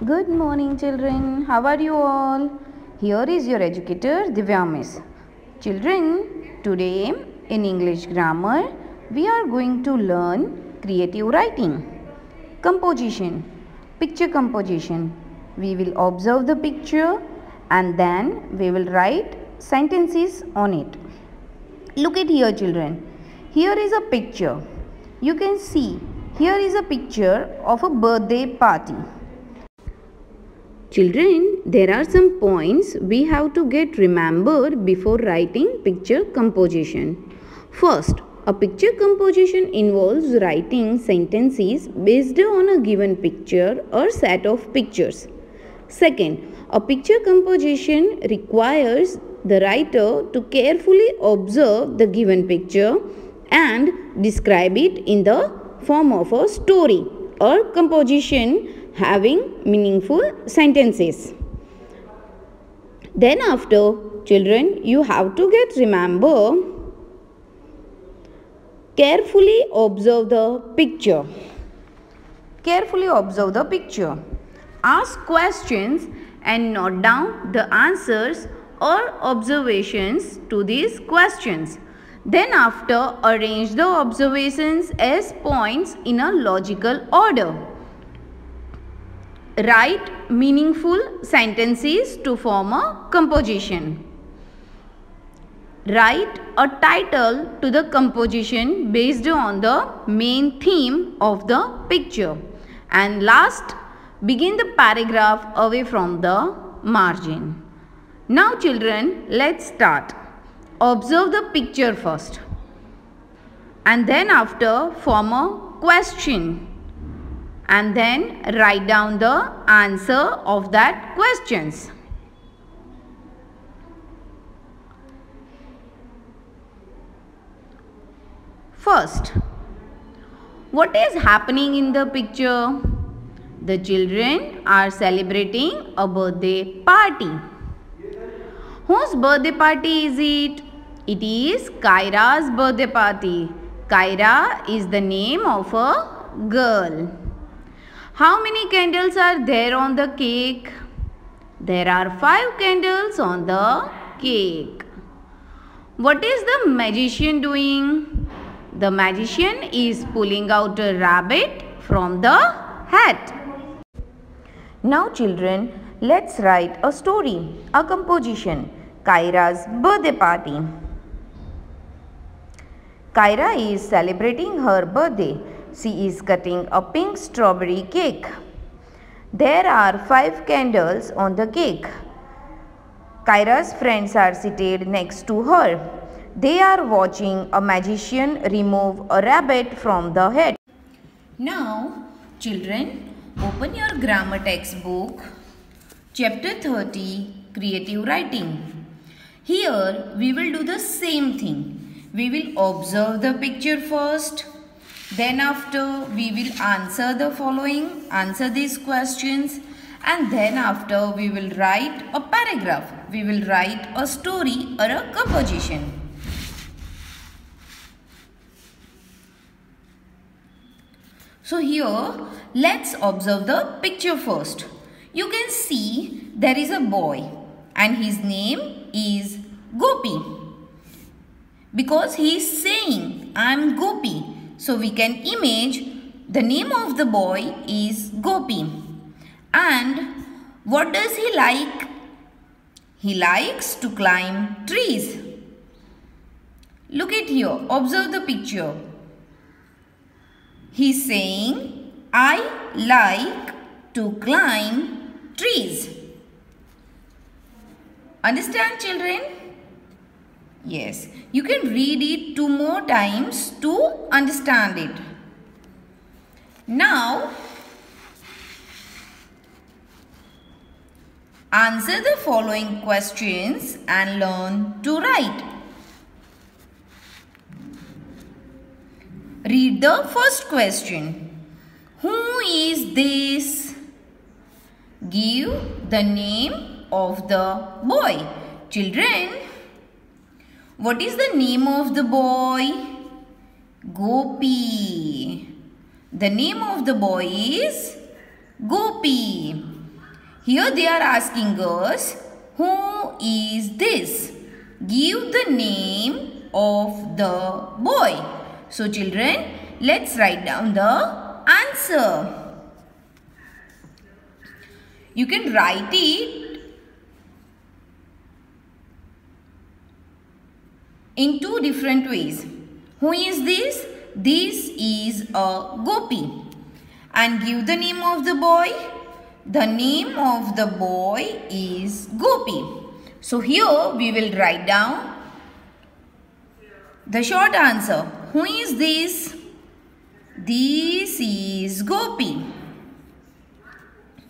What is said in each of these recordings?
Good morning children. How are you all? Here is your educator Divya Miss. Children, today in English grammar we are going to learn creative writing, composition, picture composition. We will observe the picture and then we will write sentences on it. Look at here children. Here is a picture. You can see here is a picture of a birthday party. Children, there are some points we have to get remembered before writing picture composition. First, a picture composition involves writing sentences based on a given picture or set of pictures. Second, a picture composition requires the writer to carefully observe the given picture and describe it in the form of a story or composition having meaningful sentences. Then after, children, you have to remember carefully observe the picture. Carefully observe the picture. Ask questions and note down the answers or observations to these questions. Then after, arrange the observations as points in a logical order. Write meaningful sentences to form a composition. Write a title to the composition based on the main theme of the picture. And last, begin the paragraph away from the margin. Now children, let's start. Observe the picture first. And then after, form a question. And then write down the answer of that questions. First, what is happening in the picture? The children are celebrating a birthday party. Whose birthday party is it? It is Kyra's birthday party. Kyra is the name of a girl. How many candles are there on the cake? There are 5 candles on the cake. What is the magician doing? The magician is pulling out a rabbit from the hat. Now children, let's write a story, a composition, Kyra's birthday party. Kyra is celebrating her birthday. She is cutting a pink strawberry cake. There are 5 candles on the cake. Kyra's friends are seated next to her. They are watching a magician remove a rabbit from the hat. Now, children, open your grammar textbook, chapter 30, creative writing. Here, we will do the same thing. We will observe the picture first. Then after, we will answer these questions, and then after we will write a paragraph. We will write a story or a composition. So here, let's observe the picture first. You can see there is a boy and his name is Gopi. Because he is saying, I am Gopi. So we can image the name of the boy is Gopi. And what does he like? He likes to climb trees. Look at here. Observe the picture. He is saying, I like to climb trees. Understand children? Yes, you can read it 2 more times to understand it. Now, answer the following questions and learn to write. Read the first question. Who is this? Give the name of the boy. Children, what is the name of the boy? Gopi. The name of the boy is Gopi. Here they are asking us, who is this? Give the name of the boy. So children, let's write down the answer. You can write it in two different ways. Who is this? This is a Gopi. And give the name of the boy. The name of the boy is Gopi. So here we will write down the short answer. Who is this? This is Gopi.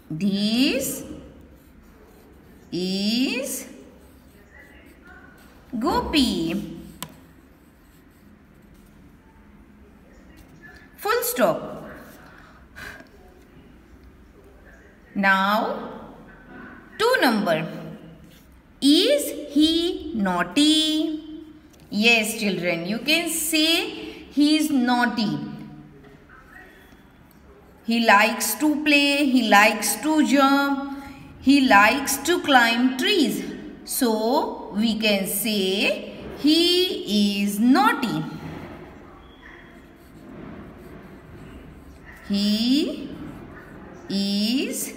This is Gopi. Full stop. Now, 2 number. Is he naughty? Yes, children, you can say he is naughty. He likes to play, he likes to jump, he likes to climb trees. So, we can say he is naughty. He is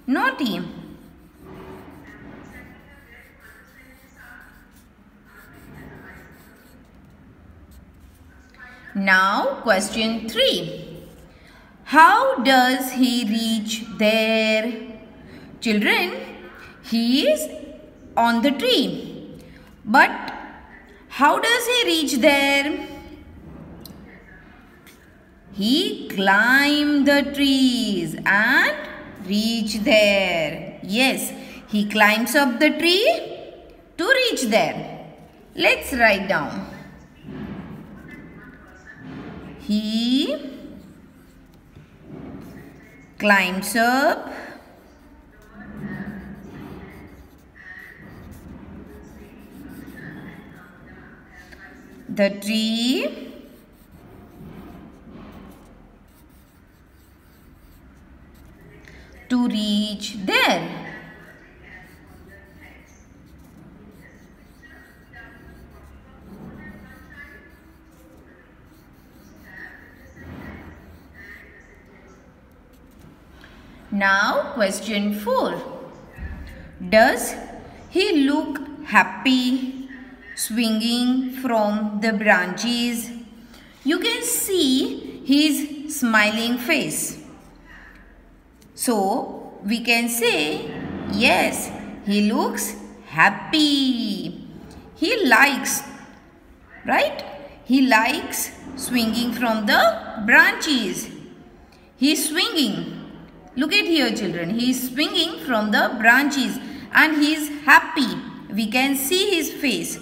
naughty. Now, question 3. How does he reach there? Children, he is on the tree. But how does he reach there? He climbed the trees and reached there. Yes, he climbs up the tree to reach there. Let's write down. He climbs up the tree to reach there. Now question 4. Does he look happy swinging from the branches? You can see his smiling face. So we can say, yes, he looks happy. He likes, right? He likes swinging from the branches. He is swinging. Look at here, children. He is swinging from the branches and he is happy. We can see his face.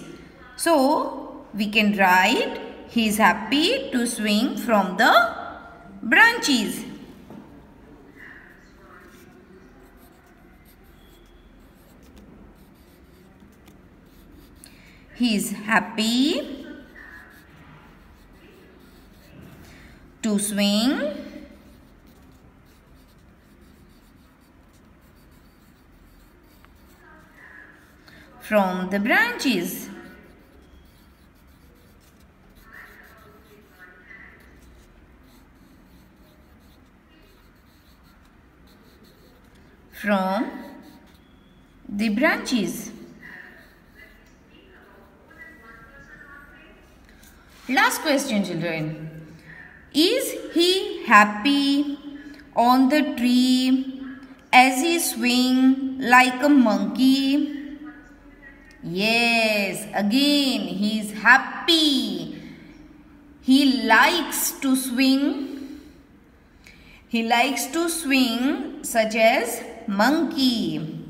So we can write, he is happy to swing from the branches. He is happy to swing from the branches. From the branches. Last question, children. Is he happy on the tree as he swing like a monkey? Yes, again he is happy. He likes to swing. He likes to swing such as monkey.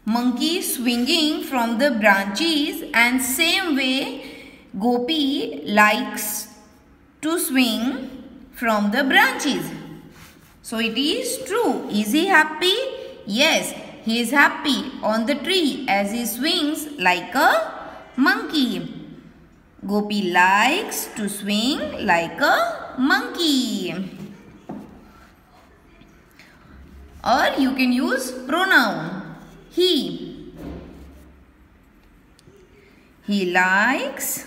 Monkey swinging from the branches, and same way Gopi likes to swing from the branches. So it is true. Is he happy? Yes, he is happy on the tree as he swings like a monkey. Gopi likes to swing like a monkey. or you can use pronoun he. He likes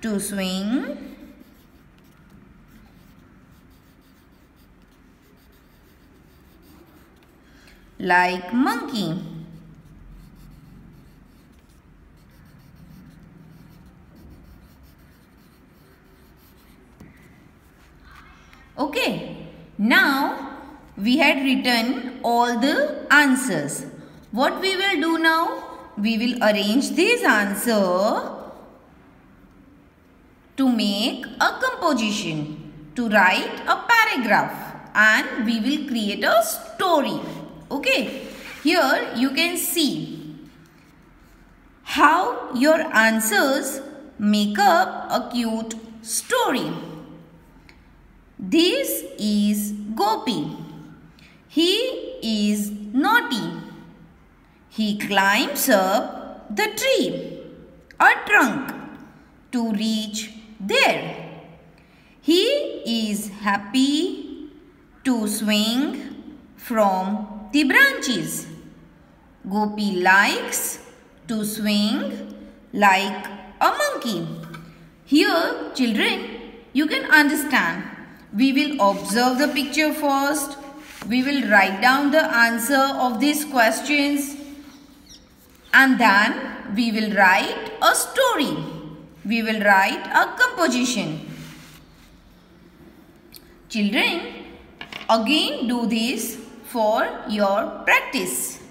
to swing like monkey. Okay, now we had written all the answers. What we will do now? We will arrange this answer to make a composition, to write a paragraph, and we will create a story. Okay, here you can see how your answers make up a cute story. This is Gopi. He is naughty. He climbs up the tree, a trunk, to reach there. He is happy to swing from the branches. Gopi likes to swing like a monkey. Here, children, you can understand. We will observe the picture first. We will write down the answer of these questions. And then we will write a story. We will write a composition. Children, again do this for your practice.